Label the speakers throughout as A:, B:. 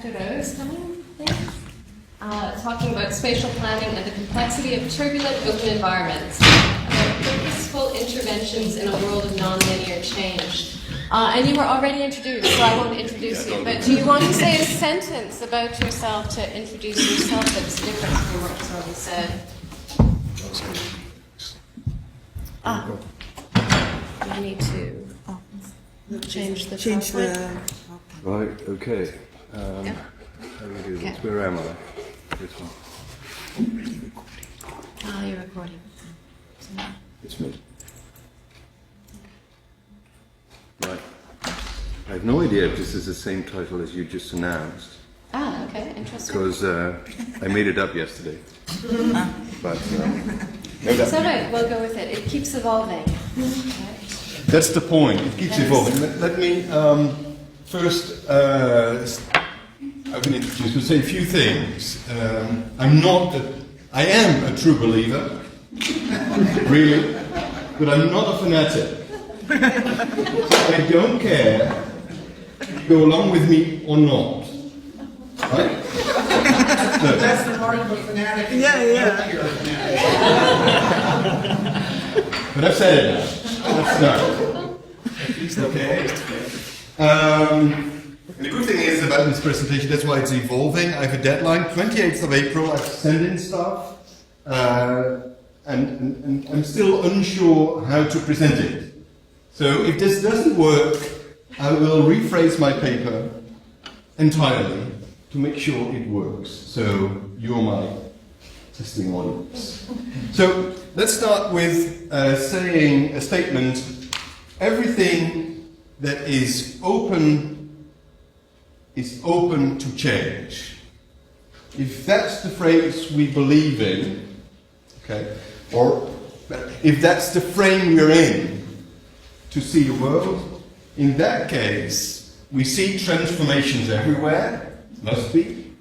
A: Dr. Rose coming, please. Talking about spatial planning and the complexity of turbulent open environments, about purposeful interventions in a world of non-linear change. And you were already introduced, so I won't introduce you, but do you want to say a sentence about yourself to introduce yourself that's different from what was already said? You need to change the PowerPoint.
B: Right, okay. How do we do this? Where am I? This one.
A: You're recording.
B: It's me. Right. I have no idea if this is the same title as you just announced.
A: Okay, interesting.
B: Because I made it up yesterday. But
A: it's all right, we'll go with it. It keeps evolving.
B: That's the point. It keeps evolving. Let me first, I've been introduced to say a few things. I am a true believer, really, but I'm not a fanatic. I don't care if you go along with me or not. Right? No.
C: That's the part of a fanatic.
D: Yeah.
C: You're a fanatic.
B: But I've said it now. That's not. Okay. And the good thing is about this presentation, that's why it's evolving. I have a deadline, 28th of April. I've sent in stuff, and I'm still unsure how to present it. So if this doesn't work, I will rephrase my paper entirely to make sure it works. So you're my testing audience. So let's start with saying a statement. Everything that is open to change. If that's the phrase we believe in, okay, or if that's the frame we're in to see the world, in that case, we see transformations everywhere, must be.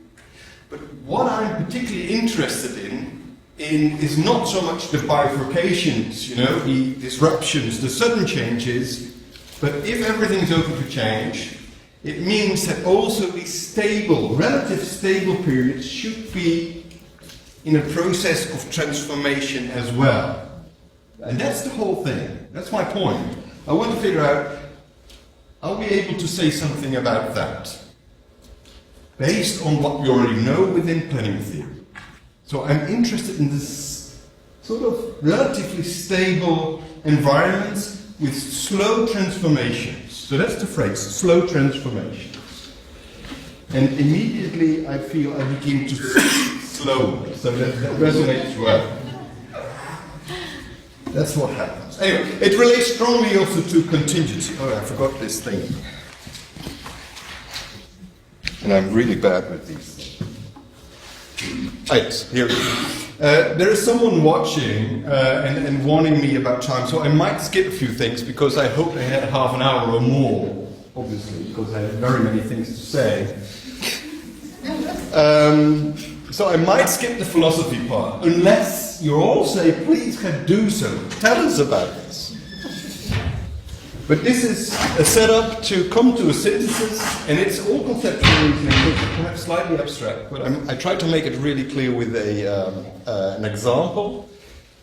B: But what I'm particularly interested in is not so much the bifurcations, the disruptions, the sudden changes, but if everything's open to change, it means that also these stable, relative stable periods should be in a process of transformation as well. And that's the whole thing. That's my point. I want to figure out, are we able to say something about that? Based on what we already know within planning theory. So I'm interested in this sort of relatively stable environments with slow transformations. So that's the phrase, slow transformations. And immediately I feel I begin to slow. So that resonates well. That's what happens. Anyway, it relates strongly also to contingency. Oh, I forgot this thing. And I'm really bad with these things. Right, here it is. There is someone watching and warning me about time, so I might skip a few things because I hope I had half an hour or more, obviously, because I have very many things to say. So I might skip the philosophy part, unless you all say, please can do so. Tell us about this. But this is a setup to come to a synthesis, and it's all conceptual reasoning, perhaps slightly abstract, but I try to make it really clear with an example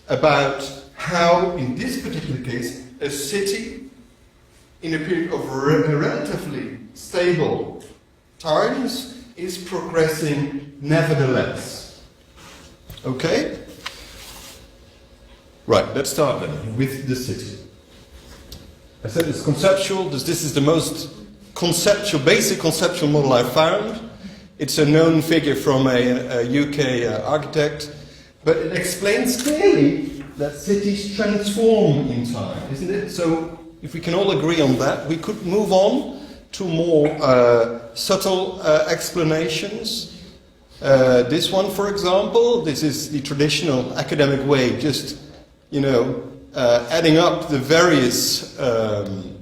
B: about how, in this particular case, a city, in a period of relatively stable times, is progressing nevertheless. Okay? Right, let's start then with the city. I said it's conceptual. This is the most basic conceptual model I've found. It's a known figure from a UK architect, but it explains clearly that cities transform in time, isn't it? So if we can all agree on that, we could move on to more subtle explanations. This one, for example, this is the traditional academic way, just, adding up the various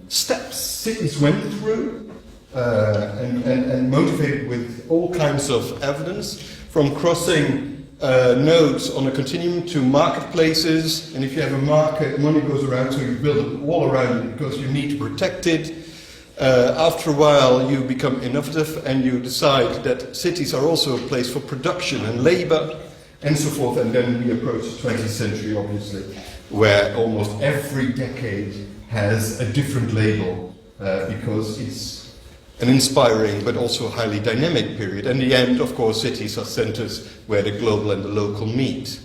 B: steps cities went through and motivated with all kinds of evidence, from crossing nodes on a continuum to marketplaces. And if you have a market, money goes around, so you build a wall around it because you need to protect it. After a while, you become innovative and you decide that cities are also a place for production and labor and so forth. And then we approach the 20th century, obviously, where almost every decade has a different label because it's an inspiring but also highly dynamic period. And in the end, of course, cities are centers where the global and the local meet.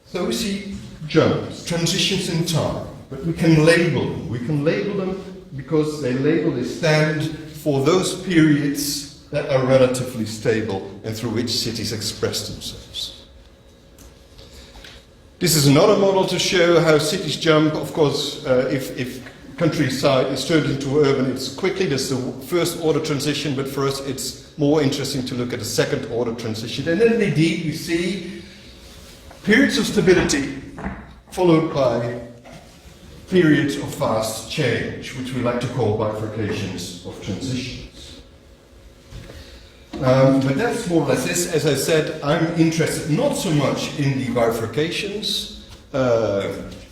B: So we see jumps, transitions in time, but we can label them. We can label them because they stand for those periods that are relatively stable and through which cities express themselves. This is another model to show how cities jump. Of course, if countryside is turned into urban, it's quickly. There's the first order transition, but for us it's more interesting to look at the second order transition. And then indeed we see periods of stability followed by periods of fast change, which we like to call bifurcations of transitions. But that's more or less this. As I said, I'm interested not so much in the bifurcations.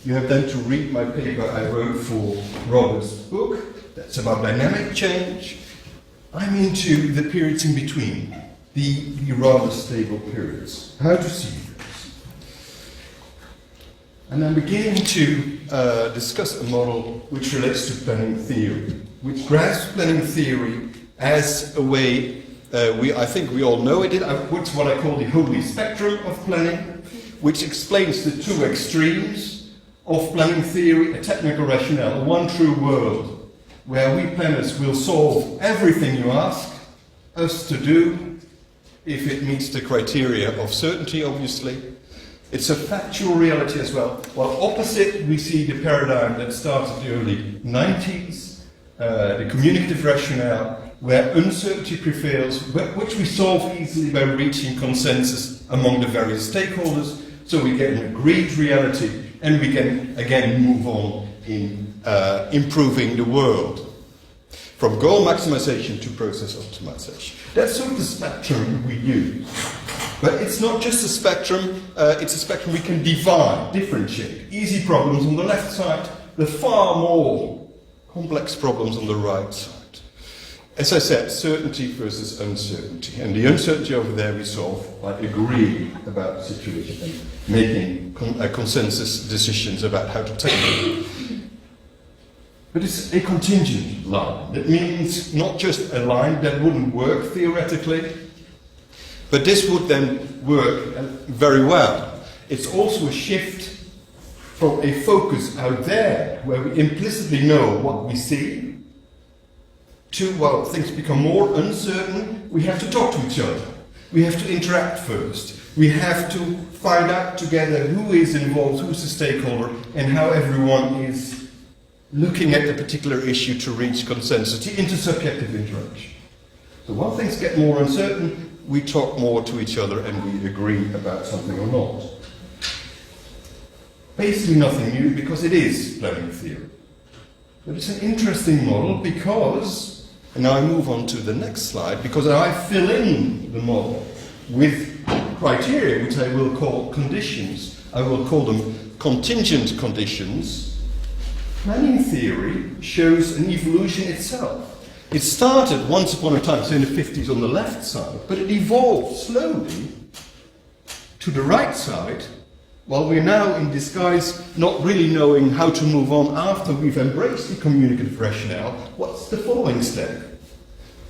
B: You have then to read my paper I wrote for Robert's book. That's about dynamic change. I'm into the periods in between, the rather stable periods. How to see this. And I'm beginning to discuss a model which relates to planning theory, which grasps planning theory as a way, I think we all know it, it's what I call the holy spectrum of planning, which explains the two extremes of planning theory, a technical rationale, a one true world, where we planners will solve everything you ask us to do, if it meets the criteria of certainty, obviously. It's a factual reality as well. While opposite, we see the paradigm that starts in the early 90s, the communicative rationale, where uncertainty prevails, which we solve easily by reaching consensus among the various stakeholders, so we get an agreed reality, and we can again move on in improving the world. From goal maximization to process optimization. That's sort of the spectrum we use. But it's not just a spectrum, it's a spectrum we can divide, differentiate. Easy problems on the left side, the far more complex problems on the right side. As I said, certainty versus uncertainty. And the uncertainty over there we solve by agreeing about the situation and making consensus decisions about how to tackle it. But it's a contingent line. That means not just a line that wouldn't work theoretically, but this would then work very well. It's also a shift from a focus out there, where we implicitly know what we see, to, well, things become more uncertain, we have to talk to each other. We have to interact first. We have to find out together who is involved, who's the stakeholder, and how everyone is looking at the particular issue to reach consensus, the intersubjective interaction. So while things get more uncertain, we talk more to each other and we agree about something or not. Basically nothing new, because it is planning theory. But it's an interesting model because, and now I move on to the next slide, because I fill in the model with criteria which I will call conditions. I will call them contingent conditions. Planning theory shows an evolution itself. It started once upon a time, so in the 50s on the left side, but it evolved slowly to the right side, while we're now in disguise, not really knowing how to move on after we've embraced the communicative rationale. What's the following step?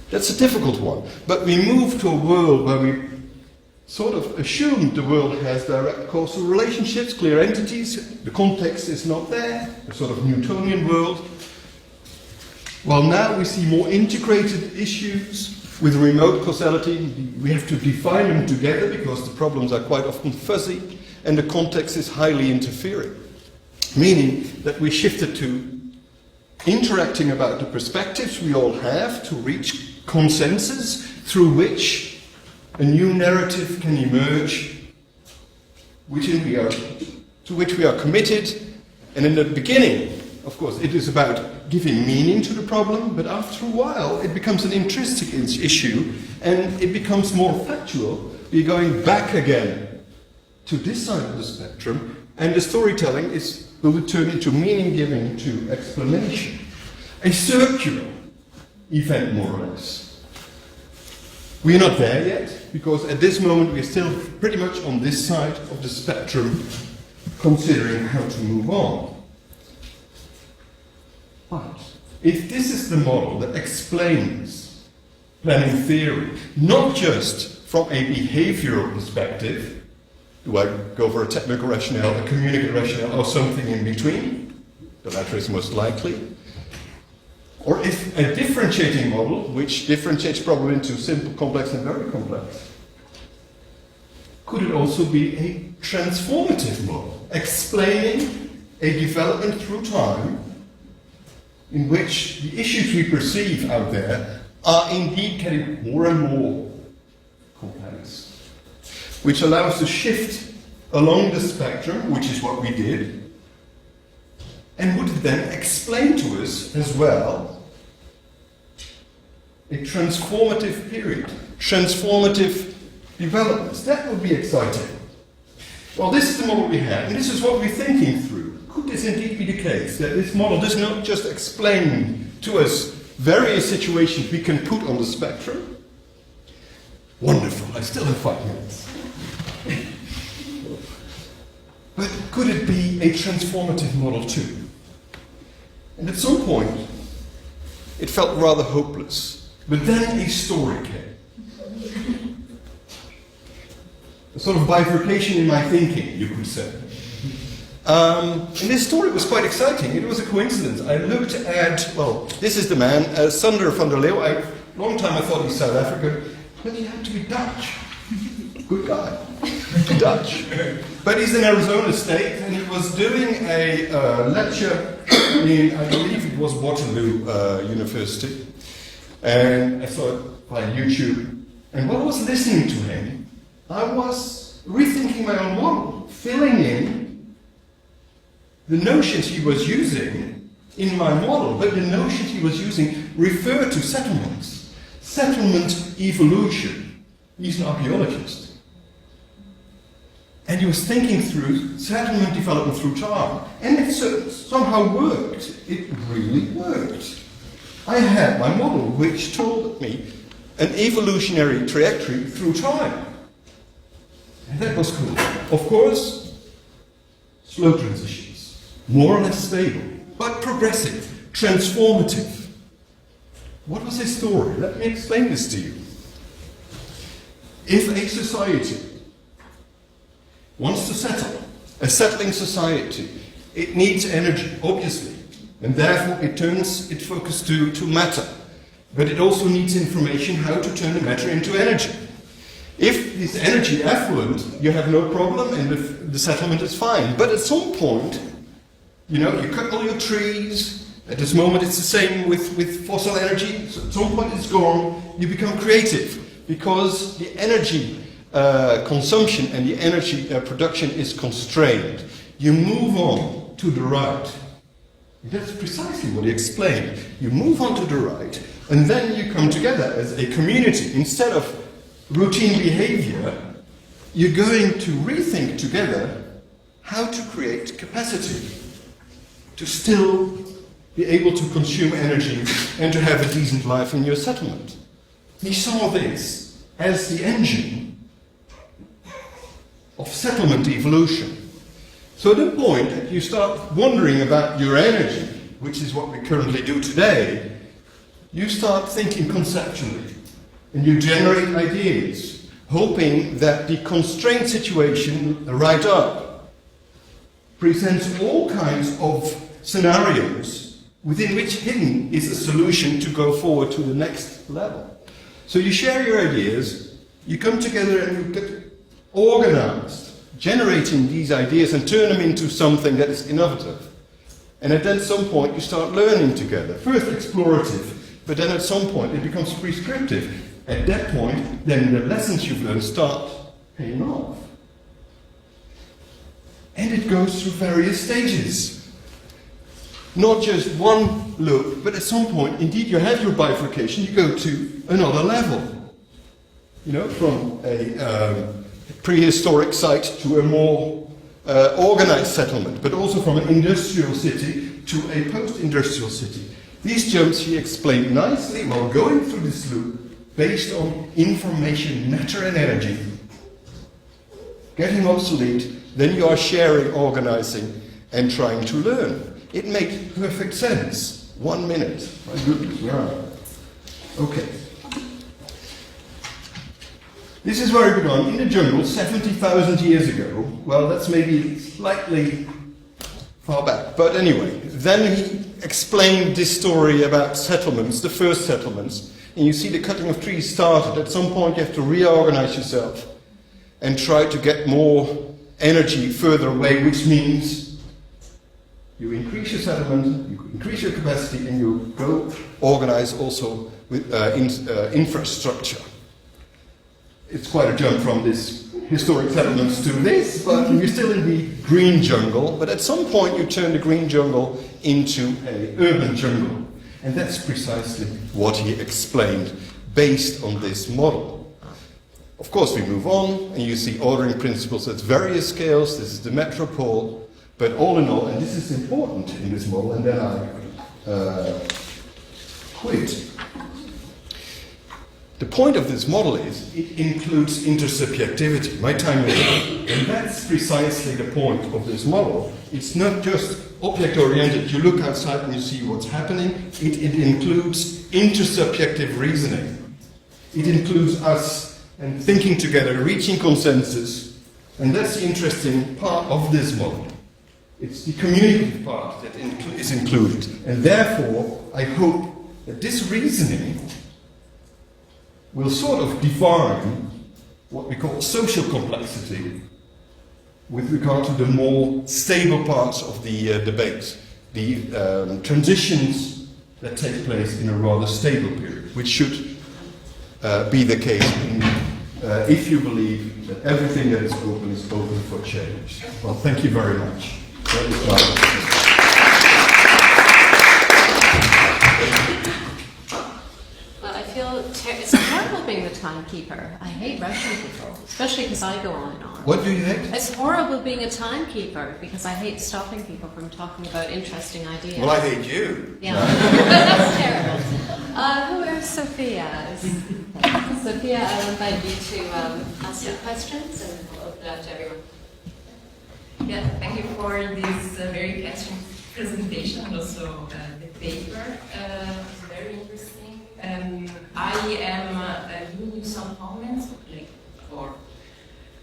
B: That's a difficult one. But we move to a world where we sort of assume the world has direct causal relationships, clear entities. The context is not there, a sort of Newtonian world. While now we see more integrated issues with remote causality. We have to define them together because the problems are quite often fuzzy and the context is highly interfering. Meaning that we shifted to interacting about the perspectives we all have to reach consensus through which a new narrative can emerge to which we are committed. And in the beginning, of course, it is about giving meaning to the problem, but after a while it becomes an intrinsic issue and it becomes more factual. We're going back again to this side of the spectrum, and the storytelling will turn into meaning giving to explanation. a circular event, more or less. We're not there yet, because at this moment we're still pretty much on this side of the spectrum, considering how to move on. But if this is the model that explains planning theory, not just from a behavioral perspective, do I go for a technical rationale, a communicative rationale, or something in between? The latter is most likely. Or if a differentiating model, which differentiates problem into simple, complex, and very complex, could it also be a transformative model, explaining a development through time in which the issues we perceive out there are indeed getting more and more complex, which allows to shift along the spectrum, which is what we did, and would then explain to us as well a transformative period, transformative developments. That would be exciting. Well, this is the model we have, and this is what we're thinking through. Could this indeed be the case, that this model does not just explain to us various situations we can put on the spectrum? Wonderful, I still have 5 minutes. But could it be a transformative model too? And at some point, it felt rather hopeless. But then a story came. A sort of bifurcation in my thinking, you could say. And this story was quite exciting. It was a coincidence. I looked at, well, this is the man, Sander van der Leeuw. Long time I thought he's South African, but he had to be Dutch. Good guy. Dutch. But he's in Arizona State, and he was doing a lecture in, I believe it was Waterloo University. And I saw it by YouTube. And while I was listening to him, I was rethinking my own model, filling in the notions he was using in my model, but the notions he was using refer to settlements, settlement evolution. He's an archaeologist. And he was thinking through settlement development through time. And it somehow worked. It really worked. I had my model which told me an evolutionary trajectory through time. And that was cool. Of course, slow transitions, more or less stable, but progressive, transformative. What was his story? Let me explain this to you. If a society wants to settle, a settling society, it needs energy, obviously, and therefore it turns its focus to matter. But it also needs information how to turn the matter into energy. If this energy effluent, you have no problem and the settlement is fine. But at some point, you cut all your trees. At this moment it's the same with fossil energy. So at some point it's gone. You become creative because the energy consumption and the energy production is constrained. You move on to the right. That's precisely what he explained. You move on to the right, and then you come together as a community. Instead of routine behavior, you're going to rethink together how to create capacity to still be able to consume energy and to have a decent life in your settlement. He saw this as the engine of settlement evolution. So at the point that you start wondering about your energy, which is what we currently do today, you start thinking conceptually, and you generate ideas, hoping that the constraint situation right up presents all kinds of scenarios within which hidden is a solution to go forward to the next level. So you share your ideas, you come together and you get organized, generating these ideas and turn them into something that is innovative. And at some point you start learning together. First explorative, but then at some point it becomes prescriptive. At that point, then the lessons you've learned start paying off. And it goes through various stages. Not just one look, but at some point, indeed, you have your bifurcation, you go to another level. From a prehistoric site to a more organized settlement, but also from an industrial city to a post-industrial city. These jumps he explained nicely while going through this loop based on information, matter and energy. Getting obsolete, then you are sharing, organizing and trying to learn. It makes perfect sense. 1 minute. My goodness, where are we? Okay. This is very good on. In the jungle, 70,000 years ago, well, that's maybe slightly far back, but anyway, then he explained this story about settlements, the first settlements, and you see the cutting of trees started. At some point you have to reorganize yourself and try to get more energy further away, which means you increase your settlement, you increase your capacity, and you go organize also with infrastructure. It's quite a jump from this historic settlements to this, but you're still in the green jungle. But at some point you turn the green jungle into an urban jungle. And that's precisely what he explained based on this model. Of course, we move on, and you see ordering principles at various scales. This is the metropole. But all in all, and this is important in this model, and then I quit. The point of this model is it includes intersubjectivity. My time is up. And that's precisely the point of this model. It's not just object-oriented. You look outside and you see what's happening. It includes intersubjective reasoning. It includes us and thinking together, reaching consensus. And that's the interesting part of this model. It's the communicative part that is included. And therefore, I hope that this reasoning will sort of define what we call social complexity with regard to the more stable parts of the debate, the transitions that take place in a rather stable period, which should be the case if you believe that everything that is open for change. Well, thank you very much. That is my
A: it's horrible being the timekeeper. I hate rushing people, especially because I go on and on.
B: What do you hate?
A: It's horrible being a timekeeper because I hate stopping people from talking about interesting ideas.
B: Well, I hate you.
A: Yeah, that's terrible. Who is Sophia? Sophia, I'll invite you to ask some questions and we'll open it up to everyone.
D: Yeah, thank you for this very interesting presentation and also the paper. It's very interesting. I am giving you some comments, or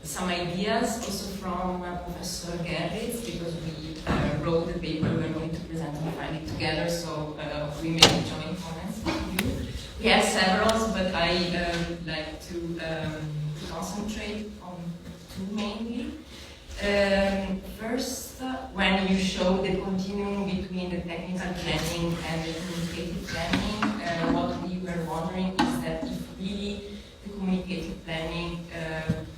D: some ideas, also from Professor Gerritz, because we wrote the paper we are going to present on Friday together, so we made joint comments with you. We have several, but I would like to concentrate on two mainly. First, when you show the continuum between the technical planning and the communicative planning, what we were wondering is that if really the communicative planning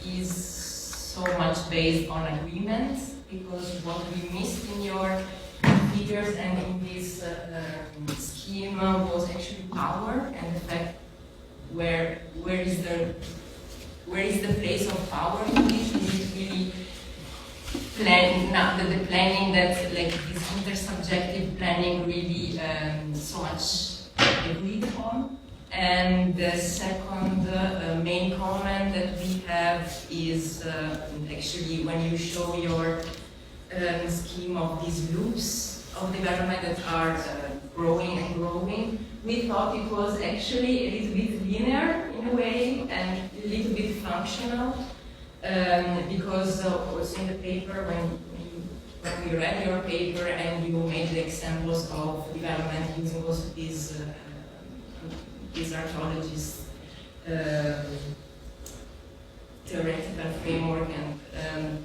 D: is so much based on agreements, because what we missed in your figures and in this scheme was actually power and the fact where is the place of power in this? Is it really the planning that's like this intersubjective planning really so much agreed upon? And the second main comment that we have is actually when you show your scheme of these loops of development that are growing and growing, we thought it was actually a little bit linear in a way and a little bit functional. Because also in the paper, when we read your paper and you made the examples of development using also these archaeologists' theoretical framework, and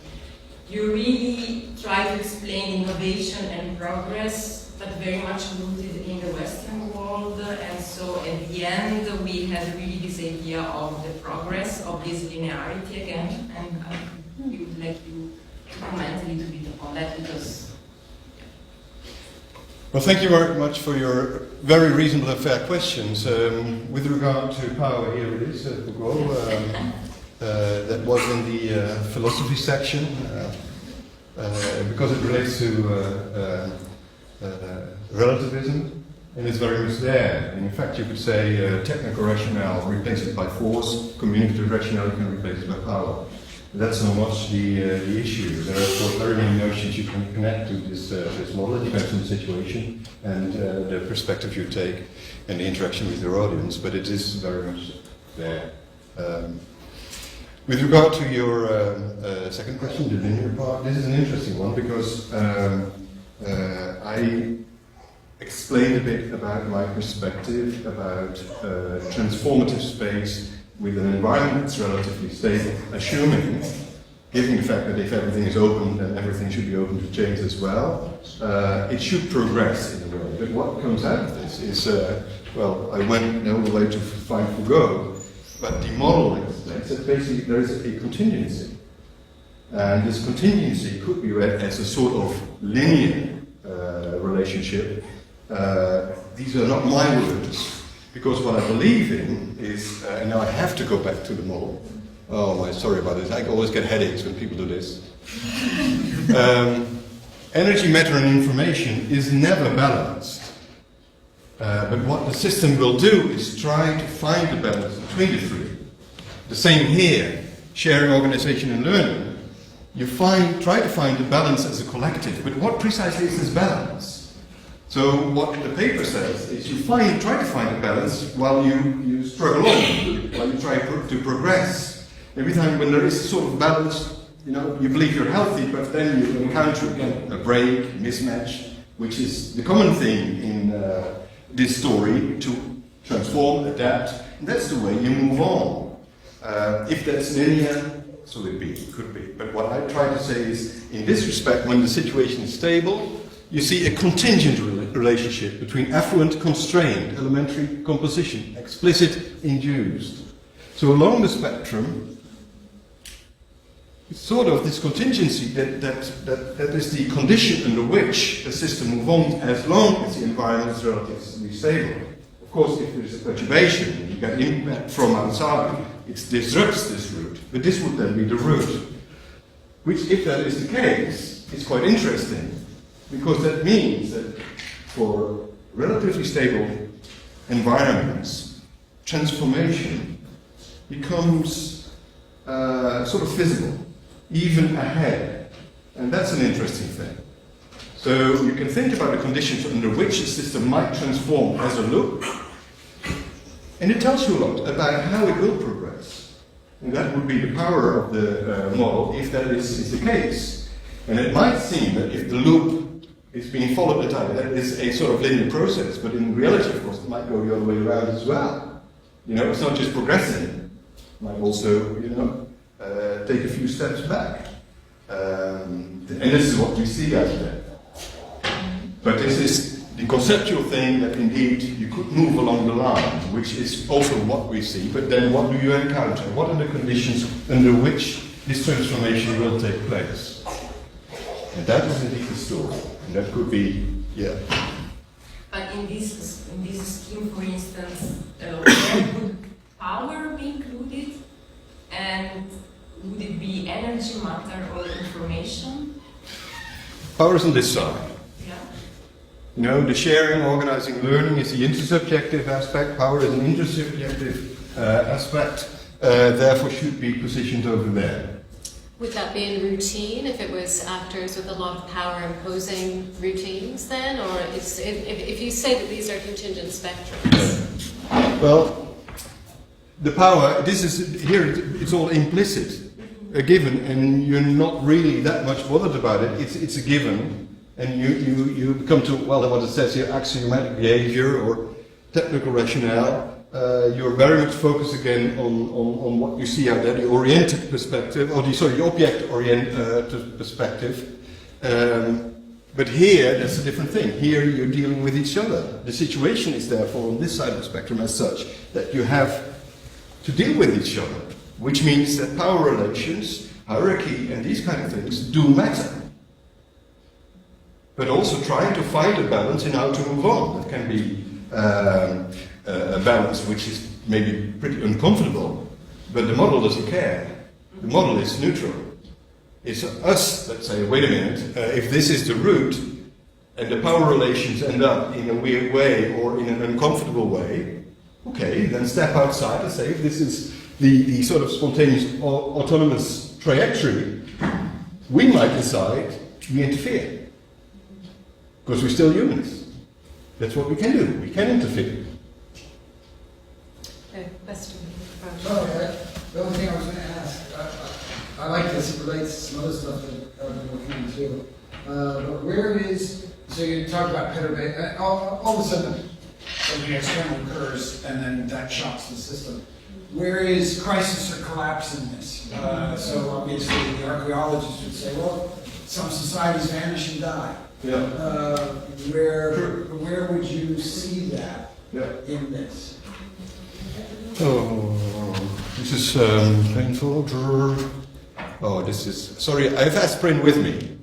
D: you really try to explain innovation and progress, but very much rooted in the Western world. And so at the end, we had really this idea of the progress of this linearity again. And we would like you to comment a little bit upon that because.
B: Well, thank you very much for your very reasonable and fair questions. With regard to power, here it is, that was in the philosophy section, because it relates to relativism. and it's very much there. And in fact, you could say technical rationale replaced by force, communicative rationale you can replace it by power. But that's not much the issue. There are, of course, very many notions you can connect to this model. It depends on the situation and the perspective you take and the interaction with your audience, but it is very much there. With regard to your second question, the linear part, this is an interesting one because I explained a bit about my perspective about transformative space with an environment that's relatively stable, assuming, given the fact that if everything is open, then everything should be open to change as well, it should progress in a way. But what comes out of this is, well, I went all the way to find Foucault, but the model explains that basically there is a contingency. And this contingency could be read as a sort of linear relationship. These are not my words, because what I believe in is, and now I have to go back to the model. Oh my, sorry about this, I always get headaches when people do this. Energy, matter and information is never balanced. But what the system will do is try to find the balance between the three. The same here, sharing, organization and learning. You try to find the balance as a collective, but what precisely is this balance? So what the paper says is you try to find a balance while you struggle on, while you try to progress. Every time when there is a sort of balance, you know, you believe you're healthy, but then you encounter again a break, mismatch, which is the common thing in this story, to transform, adapt, and that's the way you move on. If that's linear, so it could be. But what I try to say is, in this respect, when the situation is stable, you see a contingent relationship between affluent, constrained, elementary, composition, explicit, induced. So along the spectrum, it's sort of this contingency that is the condition under which the system moves on as long as the environment is relatively stable. Of course, if there's a perturbation, you get impact from outside, it disrupts this route, but this would then be the route. Which, if that is the case, is quite interesting, because that means that for relatively stable environments, transformation becomes sort of visible, even ahead. And that's an interesting thing. So you can think about the conditions under which a system might transform as a loop, and it tells you a lot about how it will progress. And that would be the power of the model, if that is the case. And it might seem that if the loop is being followed at the time, that is a sort of linear process, but in reality, of course, it might go the other way around as well. You know, it's not just progressing. It might also, you know, take a few steps back. And this is what we see out there. But this is the conceptual thing that indeed you could move along the line, which is also what we see, but then what do you encounter? What are the conditions under which this transformation will take place? And that is indeed the story. And that could be, yeah.
D: But in this scheme, for instance, where would power be included? And would it be energy, matter, or information?
B: Power is on this side.
D: Yeah.
B: You know, the sharing, organizing, learning is the intersubjective aspect. Power is an intersubjective aspect, therefore should be positioned over there.
A: Would that be in routine if it was actors with a lot of power imposing routines then? Or if you say that these are contingent spectrums?
B: Well, the power, this is, here it's all implicit, a given, and you're not really that much bothered about it. It's a given, and you come to, well, what it says here, axiomatic behavior or technical rationale. You're very much focused again on what you see out there, the oriented perspective, or the object-oriented perspective. But here, that's a different thing. Here, you're dealing with each other. The situation is therefore on this side of the spectrum as such that you have to deal with each other, which means that power relations, hierarchy, and these kind of things do matter. But also trying to find a balance in how to move on. That can be a balance which is maybe pretty uncomfortable, but the model doesn't care. The model is neutral. It's us that say, wait a minute, if this is the route, and the power relations end up in a weird way or in an uncomfortable way, okay, then step outside and say, if this is the sort of spontaneous autonomous trajectory, we might decide we interfere. Because we're still humans. That's what we can do. We can interfere.
A: Question.
C: The only thing I was going to ask, I like this, it relates to some other stuff that I've been looking into. But where is, so you talk about perturbation, all of a sudden something external occurs and then that shocks the system. Where is crisis or collapse in this? So obviously the archaeologists would say, well, some societies vanish and die.
B: Yeah.
C: Where would you see that in this?
B: Oh, this is painful. Oh, this is... Sorry, I have aspirin with me.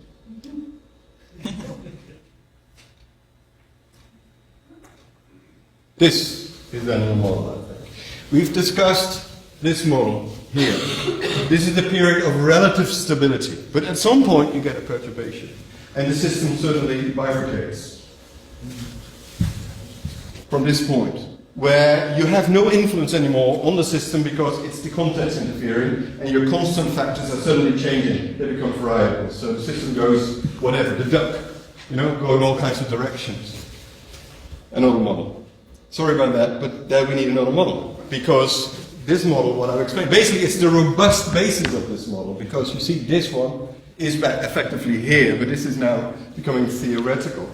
B: This is the animal model, I think. We've discussed this model here. This is the period of relative stability. But at some point you get a perturbation. And the system certainly bifurcates. From this point, where you have no influence anymore on the system because it's the context interfering and your constant factors are suddenly changing. They become variables. So the system goes whatever, the duck, go in all kinds of directions. Another model. Sorry about that, but there we need another model. Because this model, what I've explained, basically it's the robust basis of this model. Because you see this one is back effectively here, but this is now becoming theoretical.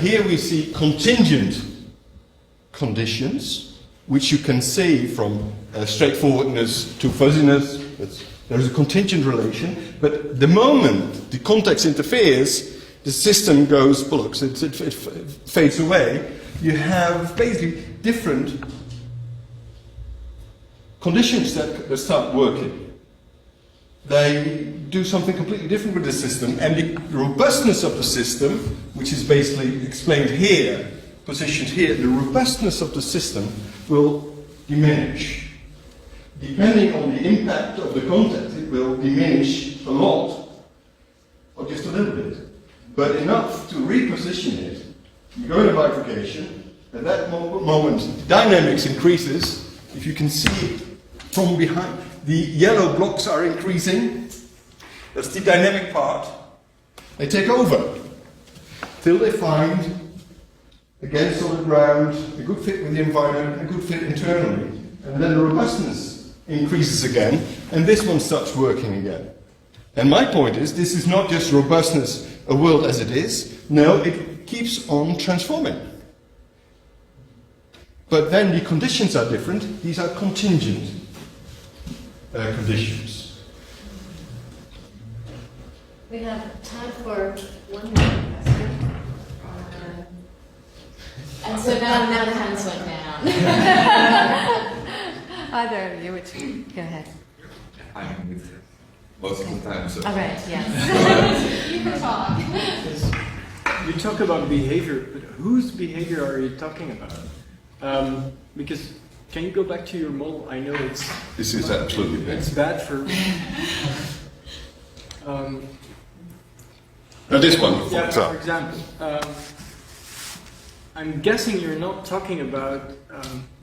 B: Here we see contingent conditions, which you can say from straightforwardness to fuzziness. There's a contingent relation, but the moment the context interferes, the system goes bollocks, it fades away. You have basically different conditions that start working. They do something completely different with the system, and the robustness of the system, which is basically explained here, positioned here, the robustness of the system will diminish. Depending on the impact of the context, it will diminish a lot, or just a little bit. But enough to reposition it. You go into bifurcation, at that moment, the dynamics increases. If you can see it from behind, the yellow blocks are increasing. That's the dynamic part. They take over till they find, again, solid ground, a good fit with the environment, a good fit internally. And then the robustness increases again, and this one starts working again. And my point is, this is not just robustness, a world as it is. No, it keeps on transforming. But then the conditions are different. These are contingent conditions.
A: We have time for one more question. And so now the hands went down. Either of you, go ahead.
E: I'm with most of the time, so.
A: All right, yes. You can talk.
F: You talk about behavior, but whose behavior are you talking about? Because can you go back to your model? I know
B: This is absolutely bad.
F: It's bad for.
B: This one, for
F: Yeah,
B: example.
F: for example, I'm guessing you're not talking about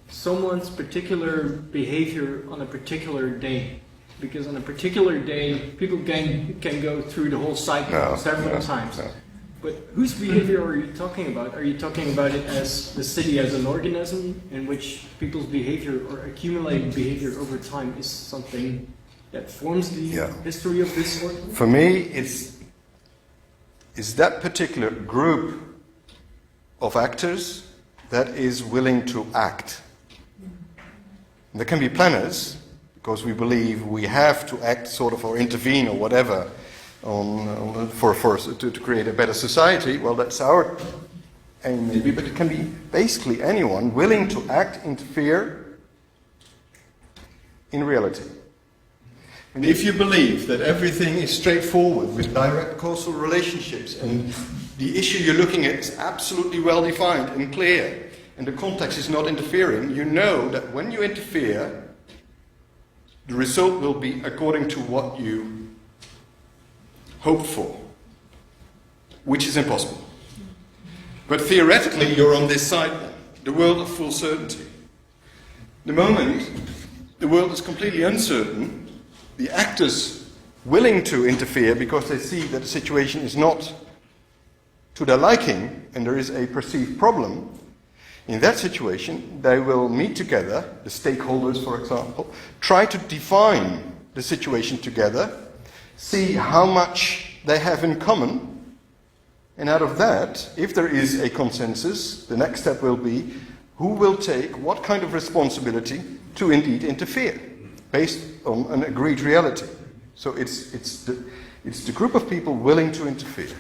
F: someone's particular behavior on a particular day, because on a particular day, people can go through the whole cycle several times. No. But whose behavior are you talking about? Are you talking about it as the city as an organism in which people's behavior or accumulated behavior over time is something that forms the history of this organism?
B: For me, it's that particular group of actors that is willing to act. There can be planners, because we believe we have to act sort of or intervene or whatever to create a better society. Well, that's our aim maybe, but it can be basically anyone willing to act, interfere in reality. And if you believe that everything is straightforward with direct causal relationships and the issue you're looking at is absolutely well defined and clear and the context is not interfering, you know that when you interfere, the result will be according to what you hoped for, which is impossible. But theoretically, you're on this side now, the world of full certainty. The moment the world is completely uncertain, the actors willing to interfere because they see that the situation is not to their liking and there is a perceived problem, in that situation, they will meet together, the stakeholders, for example, try to define the situation together, see how much they have in common, and out of that, if there is a consensus, the next step will be who will take what kind of responsibility to indeed interfere, based on an agreed reality. So it's the group of people willing to interfere.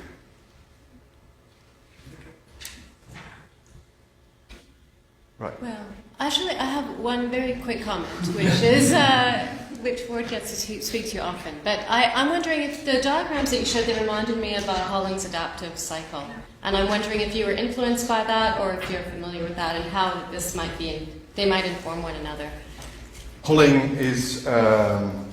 B: Right.
A: Well, actually, I have one very quick comment, which is which Ward gets to speak to you often. But I'm wondering if the diagrams that you showed, they reminded me about Holling's adaptive cycle, and I'm wondering if you were influenced by that, or if you're familiar with that, and how this might be, they might inform one another.
B: Holling is an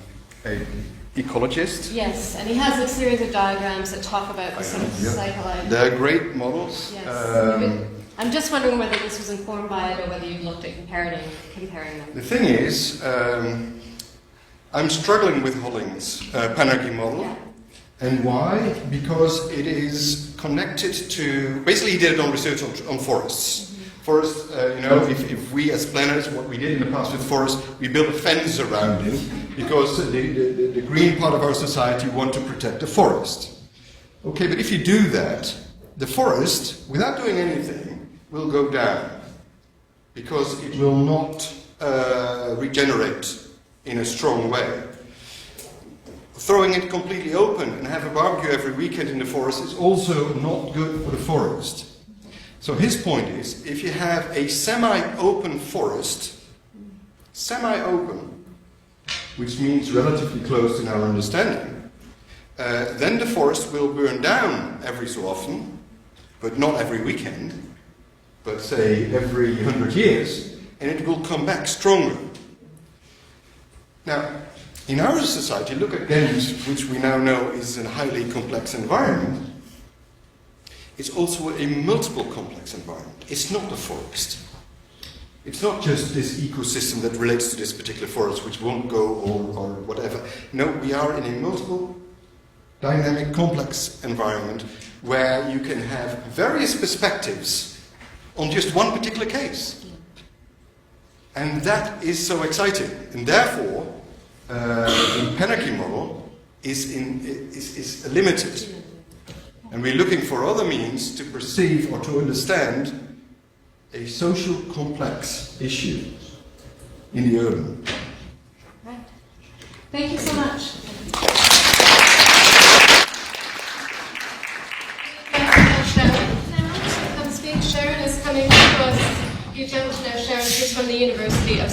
B: ecologist.
A: Yes, and he has a series of diagrams that talk about the sort of cycle.
B: They're great models.
A: Yes. I'm just wondering whether this was informed by it or whether you've looked at comparing them.
B: The thing is, I'm struggling with Holling's panarchy model.
A: Yeah.
B: And why? Because it is connected to... Basically, he did it on research on forests. Forests, if we as planners, what we did in the past with forests, we built a fence around it because the green part of our society want to protect the forest. Okay, but if you do that, the forest, without doing anything, will go down because it will not regenerate in a strong way. Throwing it completely open and have a barbecue every weekend in the forest is also not good for the forest. So his point is, if you have a semi-open forest, semi-open, which means relatively closed in our understanding, then the forest will burn down every so often, but not every weekend, but say every 100 years, and it will come back stronger. Now, in our society, look at Ghent, which we now know is a highly complex environment. It's also a multiple complex environment. It's not a forest. It's not just this ecosystem that relates to this particular forest, which won't go or whatever. No, we are in a multiple, dynamic, complex environment where you can have various perspectives on just one particular case. And that is so exciting. And therefore, the panarchy model is limited. And we're looking for other means to perceive or to understand a social complex issue in the urban.
A: Right. Thank you so much. Sharon is coming to us. You don't know Sharon, she's from the University of